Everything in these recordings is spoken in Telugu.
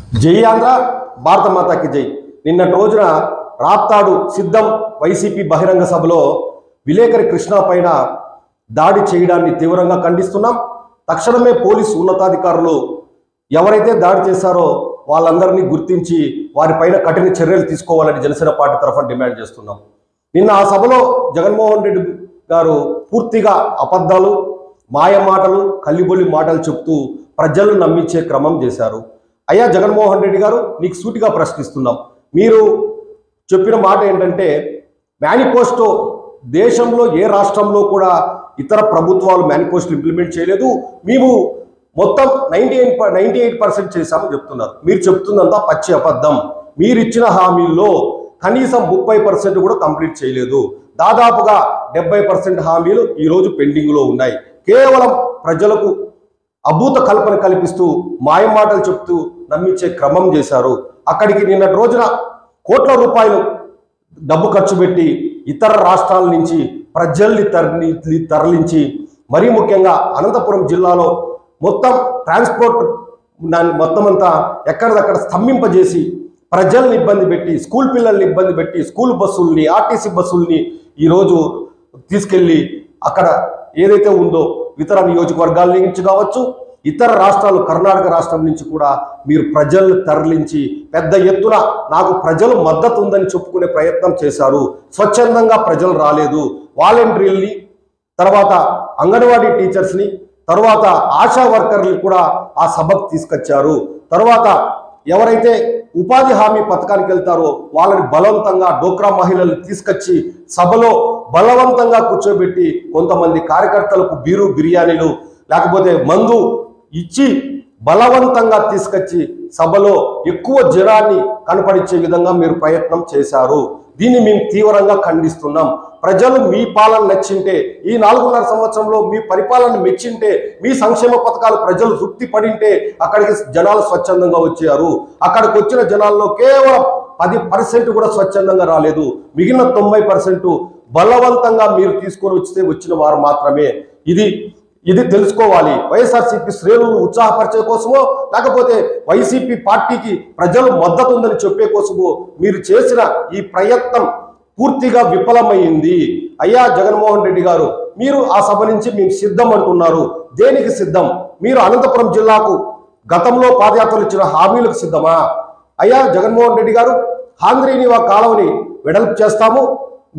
జై ఆంధ్ర, భారత మాతాకి జై. నిన్నటి రోజున రాప్తాడు సిద్ధం వైసీపీ బహిరంగ సభలో విలేకరి కృష్ణ పైన దాడి చేయడాన్ని తీవ్రంగా ఖండిస్తున్నాం. తక్షణమే పోలీసు ఉన్నతాధికారులు ఎవరైతే దాడి చేశారో వాళ్ళందరినీ గుర్తించి వారిపైన కఠిన చర్యలు తీసుకోవాలని జనసేన పార్టీ తరఫున డిమాండ్ చేస్తున్నాం. నిన్న ఆ సభలో జగన్మోహన్ రెడ్డి గారు పూర్తిగా అబద్ధాలు, మాయ మాటలు, కల్లిబొల్లి మాటలు చెప్తూ ప్రజలను నమ్మించే క్రమం చేశారు. అయ్యా జగన్మోహన్ రెడ్డి గారు, నీకు సూటిగా ప్రశ్నిస్తున్నాం. మీరు చెప్పిన మాట ఏంటంటే మేనిఫెస్టో దేశంలో ఏ రాష్ట్రంలో కూడా ఇతర ప్రభుత్వాలు మేనిఫెస్టో ఇంప్లిమెంట్ చేయలేదు, మేము మొత్తం 98% చేశామని చెప్తున్నారు. మీరు చెప్తుందంతా పచ్చి అబద్ధం. మీరు ఇచ్చిన హామీల్లో కనీసం 30% కూడా కంప్లీట్ చేయలేదు. దాదాపుగా 70% హామీలు ఈరోజు పెండింగ్లో ఉన్నాయి. కేవలం ప్రజలకు అభూత కల్పన కల్పిస్తూ మాయమాటలు చెప్తూ నమ్మించే క్రమం చేశారు. అక్కడికి నిన్నటి రోజున కోట్ల రూపాయలు డబ్బు ఖర్చు పెట్టి ఇతర రాష్ట్రాల నుంచి ప్రజల్ని తరలించి మరీ ముఖ్యంగా అనంతపురం జిల్లాలో మొత్తం ట్రాన్స్పోర్ట్ మొత్తం అంతా ఎక్కడిదక్కడ స్తంభింపజేసి ప్రజల్ని ఇబ్బంది పెట్టి, స్కూల్ పిల్లల్ని ఇబ్బంది పెట్టి, స్కూల్ బస్సుల్ని, ఆర్టీసీ బస్సుల్ని ఈరోజు తీసుకెళ్ళి అక్కడ ఏదైతే ఉందో ఇతర నియోజకవర్గాల నుంచి కావచ్చు, ఇతర రాష్ట్రాలు, కర్ణాటక రాష్ట్రం నుంచి కూడా మీరు ప్రజలను తరలించి పెద్ద ఎత్తున నాకు ప్రజలు మద్దతు ఉందని చెప్పుకునే ప్రయత్నం చేశారు. స్వచ్ఛందంగా ప్రజలు రాలేదు. వాలంటీర్లని, తర్వాత అంగన్వాడీ టీచర్స్ని, తర్వాత ఆశా వర్కర్లు కూడా ఆ సభకు తీసుకొచ్చారు. తర్వాత ఎవరైతే ఉపాధి హామీ పథకానికి వెళ్తారో వాళ్ళని బలవంతంగా డోక్రా మహిళలు తీసుకొచ్చి సభలో బలవంతంగా కూర్చోబెట్టి కొంతమంది కార్యకర్తలకు బీరు బిర్యానీలు లేకపోతే మందు ఇచ్చి బలవంతంగా తీసుకొచ్చి సభలో ఎక్కువ జనాన్ని కనపడించే విధంగా మీరు ప్రయత్నం చేశారు. దీన్ని మేము తీవ్రంగా ఖండిస్తున్నాం. ప్రజలు మీ పాలన నచ్చింటే, ఈ 4.5 సంవత్సరంలో మీ పరిపాలన మెచ్చింటే, మీ సంక్షేమ పథకాలు ప్రజలు తృప్తి పడింటే అక్కడికి జనాలు స్వచ్ఛందంగా వచ్చారు. అక్కడికి వచ్చిన జనాల్లో కేవలం 10% కూడా స్వచ్ఛందంగా రాలేదు. మిగిలిన 90% బలవంతంగా మీరు తీసుకొని వచ్చిన వారు మాత్రమే. ఇది తెలుసుకోవాలి. వైఎస్ఆర్సీపీ శ్రేణులను ఉత్సాహపరిచే కోసమో లేకపోతే వైసీపీ పార్టీకి ప్రజలు మద్దతు ఉందని చెప్పే కోసమో మీరు చేసిన ఈ ప్రయత్నం పూర్తిగా విఫలమైంది. అయ్యా జగన్మోహన్ రెడ్డి గారు, మీరు ఆ సభ నుంచి మేము సిద్ధం అంటున్నారు. దేనికి సిద్ధం? మీరు అనంతపురం జిల్లాకు గతంలో పాదయాత్రలు ఇచ్చిన హామీలకు సిద్ధమా? అయ్యా జగన్మోహన్ రెడ్డి గారు, హాంద్రీనివా కాలువని వెడల్పు చేస్తాము,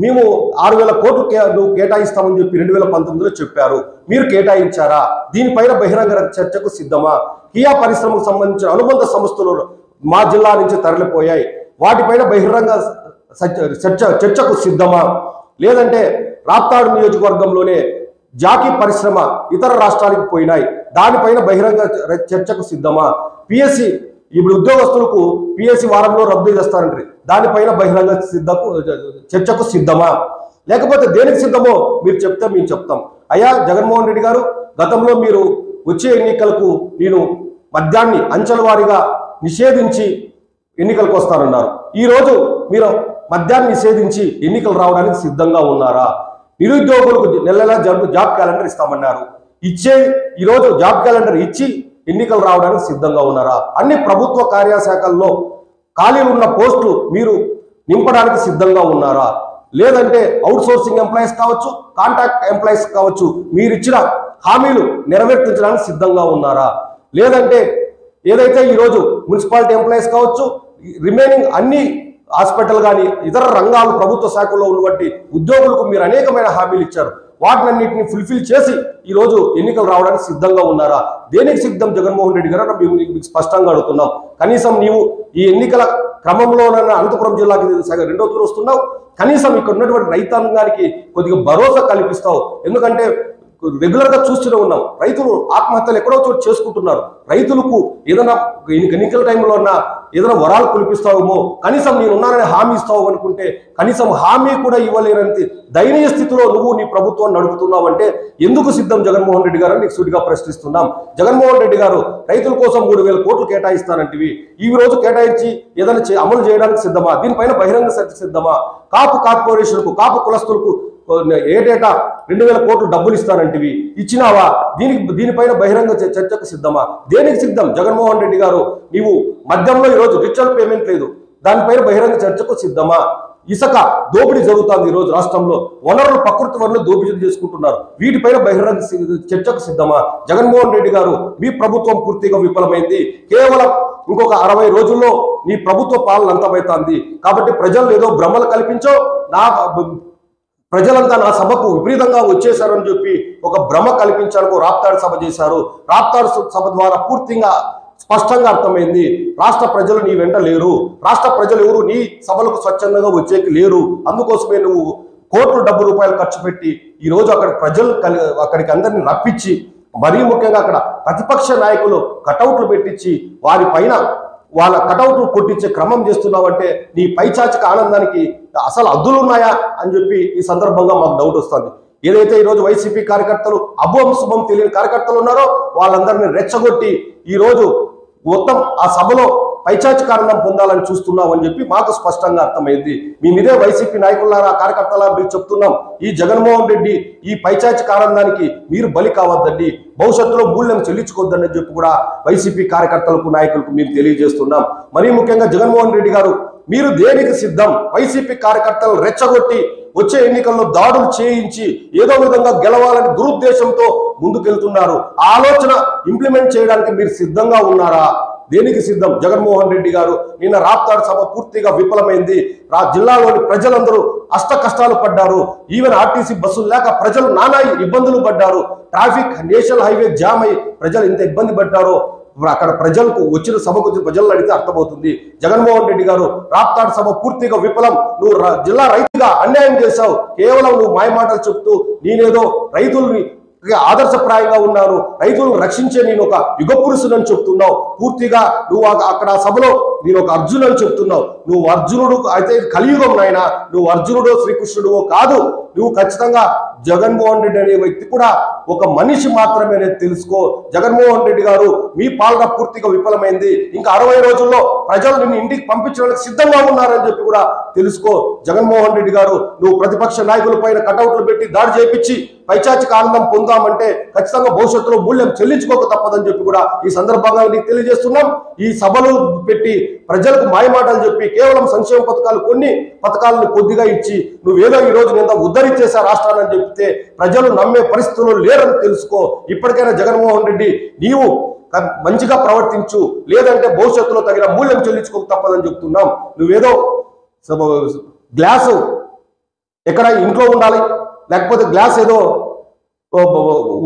మేము 6,000 కోట్లు నువ్వు కేటాయిస్తామని చెప్పి 2019లో చెప్పారు. మీరు కేటాయించారా? దీనిపైన బహిరంగ చర్చకు సిద్ధమా? కియా పరిశ్రమకు సంబంధించిన అనుబంధ సంస్థలు మా జిల్లా నుంచి తరలిపోయాయి, వాటిపైన బహిరంగ చర్చకు సిద్ధమా? లేదంటే రాప్తాడు నియోజకవర్గంలోనే జాకీ పరిశ్రమ ఇతర రాష్ట్రాలకు పోయినాయి, దానిపైన బహిరంగ చర్చకు సిద్ధమా? పిఎస్సి ఇప్పుడు ఉద్యోగస్తులకు పిఎస్సి వారంలో రద్దు చేస్తారంటారు, దానిపైన బహిరంగ చర్చకు సిద్ధమా? లేకపోతే దేనికి సిద్ధమో మీరు చెప్తే మేము చెప్తాం. అయ్యా జగన్మోహన్ రెడ్డి గారు, గతంలో మీరు వచ్చే ఎన్నికలకు నేను మద్యాన్ని అంచెల వారీగా నిషేధించి ఎన్నికలకు వస్తారన్నారు. ఈరోజు మీరు మద్యాన్ని నిషేధించి ఎన్నికలు రావడానికి సిద్ధంగా ఉన్నారా? నిరుద్యోగులకు నెల జాబ్ క్యాలెండర్ ఇస్తామన్నారు, ఈరోజు జాబ్ క్యాలెండర్ ఇచ్చి ఎన్నికలు రావడానికి సిద్ధంగా ఉన్నారా? అన్ని ప్రభుత్వ కార్యశాఖల్లో ఖాళీలు ఉన్న పోస్టులు మీరు నింపడానికి సిద్ధంగా ఉన్నారా? లేదంటే అవుట్సోర్సింగ్ ఎంప్లాయీస్ కావచ్చు, కాంట్రాక్ట్ ఎంప్లాయీస్ కావచ్చు, మీరు ఇచ్చిన హామీలు నెరవేర్తించడానికి సిద్ధంగా ఉన్నారా? లేదంటే ఏదైతే ఈరోజు మున్సిపాలిటీ ఎంప్లాయీస్ కావచ్చు, రిమైనింగ్ అన్ని హాస్పిటల్ కానీ ఇతర రంగాలు ప్రభుత్వ శాఖల్లో ఉన్నటువంటి ఉద్యోగులకు మీరు అనేకమైన హామీలు ఇచ్చారు. వాటినన్నింటినీ ఫుల్ఫిల్ చేసి ఈరోజు ఎన్నికలు రావడానికి సిద్ధంగా ఉన్నారా? దేనికి సిద్ధం జగన్మోహన్ రెడ్డి గారు? మేము మీకు స్పష్టంగా అడుగుతున్నాం. కనీసం నీవు ఈ ఎన్నికల క్రమంలోనైనా అనంతపురం జిల్లాకి 2వ తూరు వస్తున్నావు, కనీసం ఇక్కడ ఉన్నటువంటి రైతాంగానికి కొద్దిగా భరోసా కల్పిస్తావు. ఎందుకంటే రెగ్యులర్గా చూస్తూనే ఉన్నాం, రైతులు ఆత్మహత్యలు ఎక్కడో చోటు చేసుకుంటున్నారు. రైతులకు ఏదైనా ఎన్నికల టైంలో ఉన్న ఏదైనా వరాలు కులిపిస్తావేమో, కనీసం నేనున్నానని హామీ ఇస్తావు అనుకుంటే కనీసం హామీ కూడా ఇవ్వలేనంత దయనీయ స్థితిలో నువ్వు నీ ప్రభుత్వాన్ని నడుపుతున్నావు అంటే ఎందుకు సిద్ధం జగన్మోహన్ రెడ్డి గారు? నీకు సూటిగా ప్రశ్నిస్తున్నాం. జగన్మోహన్ రెడ్డి గారు, రైతుల కోసం 3,000 కోట్లు కేటాయిస్తానంటివి, ఈ రోజు కేటాయించి ఏదైనా అమలు చేయడానికి సిద్ధమా? దీనిపైన బహిరంగ చర్చ సిద్ధమా? కాపు కార్పొరేషన్కు, కాపు కులస్తులకు ఏటేటా 2000 కోట్లు డబ్బులు ఇస్తానంటివి, ఇచ్చినావా? దీనిపైన బహిరంగ చర్చకు సిద్ధమా? దేనికి సిద్ధం? జగన్మోహన్ రెడ్డి గారు, నీవు మద్యంలో ఈరోజు రిచువల్ పేమెంట్ లేదు, దానిపైన బహిరంగ చర్చకు సిద్ధమా? ఇసుక దోపిడీ జరుగుతుంది ఈరోజు రాష్ట్రంలో, వనరులు ప్రకృతి వనరులు దోపిడీ చేసుకుంటున్నారు, వీటిపైన బహిరంగ చర్చకు సిద్ధమా? జగన్మోహన్ రెడ్డి గారు, మీ ప్రభుత్వం పూర్తిగా విఫలమైంది. కేవలం ఇంకొక 60 రోజుల్లో నీ ప్రభుత్వ పాలన అంతమవుతుంది. కాబట్టి ప్రజలు ఏదో భ్రమలు కల్పించో, ప్రజలంతా నా సభకు విపరీతంగా వచ్చేశారని చెప్పి ఒక భ్రమ కల్పించడానికి రాప్తాడు సభ చేశారు. రాప్తాడు సభ ద్వారా పూర్తిగా స్పష్టంగా అర్థమైంది, రాష్ట్ర ప్రజలు నీ వెంట లేరు, రాష్ట్ర ప్రజలు ఎవరు నీ సభలకు స్వచ్ఛందంగా వచ్చేకి లేరు. అందుకోసమే నువ్వు కోట్ల రూపాయలు ఖర్చు పెట్టి ఈరోజు అక్కడ ప్రజలు అక్కడికి అందరినీ రప్పించి, మరీ ముఖ్యంగా అక్కడ ప్రతిపక్ష నాయకులు కటౌట్లు పెట్టించి వారి పైన వాళ్ళ కటౌట్లు కొట్టించే క్రమం చేస్తున్నావంటే నీ పైచాచిక ఆనందానికి అసలు హద్దులు ఉన్నాయా అని చెప్పి ఈ సందర్భంగా మాకు డౌట్ వస్తుంది. ఏదైతే ఈరోజు వైసీపీ కార్యకర్తలు అభం శుభం తెలియని కార్యకర్తలు ఉన్నారో వాళ్ళందరినీ రెచ్చగొట్టి ఈరోజు మొత్తం ఆ సభలో పైచాచిక ఆనందం పొందాలని చూస్తున్నాం అని చెప్పి మాకు స్పష్టంగా అర్థమైంది. మేమిదే వైసీపీ నాయకులారా కార్యకర్తలా మీరు చెప్తున్నాం, ఈ జగన్మోహన్ రెడ్డి ఈ పైచాచిక ఆనందానికి మీరు బలి కావద్దండి, భవిష్యత్తులో మూల్యం చెల్లించుకోవద్దని చెప్పి కూడా వైసీపీ కార్యకర్తలకు నాయకులకు మేము తెలియజేస్తున్నాం. మరీ ముఖ్యంగా జగన్మోహన్ రెడ్డి గారు, మీరు దేనికి సిద్ధం? వైసీపీ కార్యకర్తలు రెచ్చగొట్టి వచ్చే ఎన్నికల్లో దాడులు చేయించి ఏదో విధంగా గెలవాలని దురుద్దేశంతో ముందుకెళ్తున్నారు. ఆలోచన ఇంప్లిమెంట్ చేయడానికి మీరు సిద్ధంగా ఉన్నారా? దేనికి సిద్ధం? జగన్మోహన్ రెడ్డి గారు, నిన్న రాప్తాడు సభ పూర్తిగా విఫలమైంది. జిల్లాలోని ప్రజలందరూ అష్ట కష్టాలు పడ్డారు. ఈవెన్ ఆర్టీసీ బస్సులు లేక ప్రజలు నానా ఇబ్బందులు పడ్డారు. ట్రాఫిక్ నేషనల్ హైవే జామ్ అయి ప్రజలు ఎంత ఇబ్బంది పడ్డారో అక్కడ ప్రజలకు వచ్చిన సభకు వచ్చిన ప్రజలను అడిగితే అర్థమవుతుంది. జగన్మోహన్ రెడ్డి గారు, రాప్తాడు సభ పూర్తిగా విఫలం. నువ్వు జిల్లా రైతుగా అన్యాయం చేశావు. కేవలం నువ్వు మాయమాటలు చెప్తూ నేనేదో రైతుల్ని ఆదర్శప్రాయంగా ఉన్నారు, రైతులను రక్షించే నేను ఒక యుగ పురుషునని చెప్తున్నావు. పూర్తిగా నువ్వు అక్కడ సభలో నేను ఒక అర్జును అని చెప్తున్నావు. నువ్వు అర్జునుడు అయితే కలియుగం నాయన, నువ్వు అర్జునుడో శ్రీకృష్ణుడో కాదు. నువ్వు ఖచ్చితంగా జగన్మోహన్ రెడ్డి అనే వ్యక్తి కూడా ఒక మనిషి మాత్రమే అనేది తెలుసుకో. జగన్మోహన్ రెడ్డి గారు, మీ పాలన పూర్తిగా విఫలమైంది. ఇంకా 60 రోజుల్లో ప్రజలు నిన్ను ఇంటికి పంపించడానికి సిద్ధంగా ఉన్నారని చెప్పి కూడా తెలుసుకో. జగన్మోహన్ రెడ్డి గారు, నువ్వు ప్రతిపక్ష నాయకుల పైన కటౌట్లు పెట్టి దాడి చేయించి పైచాచిక ఆనందం పొందామంటే ఖచ్చితంగా భవిష్యత్తులో మూల్యం చెల్లించుకోక తప్పదని చెప్పి కూడా ఈ సందర్భంగా నీకు తెలియజేస్తున్నాం. ఈ సభలు పెట్టి ప్రజలకు మాయమాటలు చెప్పి కేవలం సంక్షేమ పథకాలు, కొన్ని పథకాలను కొద్దిగా ఇచ్చి నువ్వేదో ఈ రోజు నింద ఉద్ధరించేసా రాష్ట్రాన్ని అని చెప్తే ప్రజలు నమ్మే పరిస్థితుల్లో లేరని తెలుసుకో. ఇప్పటికైనా జగన్మోహన్ రెడ్డి, నీవు మంచిగా ప్రవర్తించు, లేదంటే భవిష్యత్తులో తగిన మూల్యం చెల్లించుకోక తప్పదని చెప్తున్నాం. నువ్వేదో గ్లాసు ఎక్కడ ఇంట్లో ఉండాలి, లేకపోతే గ్లాస్ ఏదో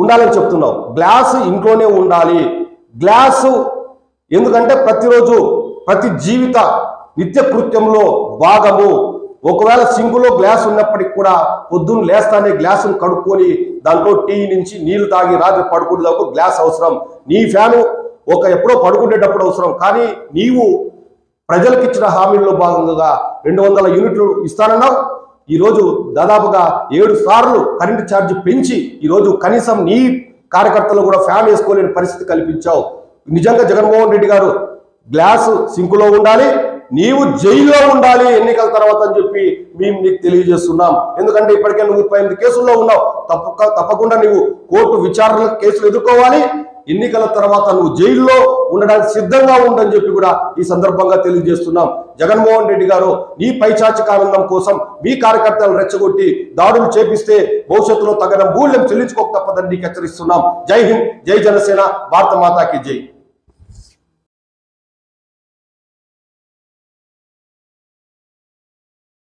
ఉండాలని చెప్తున్నావు. గ్లాసు ఇంట్లోనే ఉండాలి. గ్లాసు ఎందుకంటే ప్రతిరోజు ప్రతి జీవిత నిత్య కృత్యంలో భాగము. ఒకవేళ సింకులో గ్లాస్ ఉన్నప్పటికి కూడా పొద్దున్న లేస్తానే గ్లాసును కడుక్కొని దాంట్లో టీ నుంచి నీళ్లు తాగి రాత్రి పడుకునేటప్పుడు గ్లాస్ అవసరం. నీ ఫ్యాను ఎప్పుడో పడుకునేటప్పుడు అవసరం. కానీ నీవు ప్రజలకు ఇచ్చిన హామీల్లో భాగంగా 200 యూనిట్లు ఇస్తానన్నావు. ఈరోజు దాదాపుగా 7 సార్లు కరెంటు ఛార్జ్ పెంచి ఈరోజు కనీసం నీ కార్యకర్తలు కూడా ఫ్యాన్ వేసుకోలేని పరిస్థితి కల్పించావు. నిజంగా జగన్మోహన్ రెడ్డి గారు, గ్లాసు సింకులో ఉండాలి, నీవు జైల్లో ఉండాలి ఎన్నికల తర్వాత అని చెప్పి మేము నీకు తెలియజేస్తున్నాం. ఎందుకంటే ఇప్పటికే నువ్వు 38 కేసుల్లో ఉన్నావు. తప్పకుండా నీవు కోర్టు విచారణ కేసులు ఎదుర్కోవాలి. ఎన్నికల తర్వాత నువ్వు జైల్లో ఉండడానికి సిద్ధంగా ఉండని చెప్పి కూడా ఈ సందర్భంగా తెలియజేస్తున్నాం. జగన్మోహన్ రెడ్డి గారు, నీ పైచాచిక ఆనందం కోసం మీ కార్యకర్తలు రెచ్చగొట్టి దాడులు చేపిస్తే భవిష్యత్తులో తగిన మూల్యం చెల్లించుకోక తప్పదని నీకు హెచ్చరిస్తున్నాం. జై హింద్, జై జనసేన, భారత మాతాకి జై.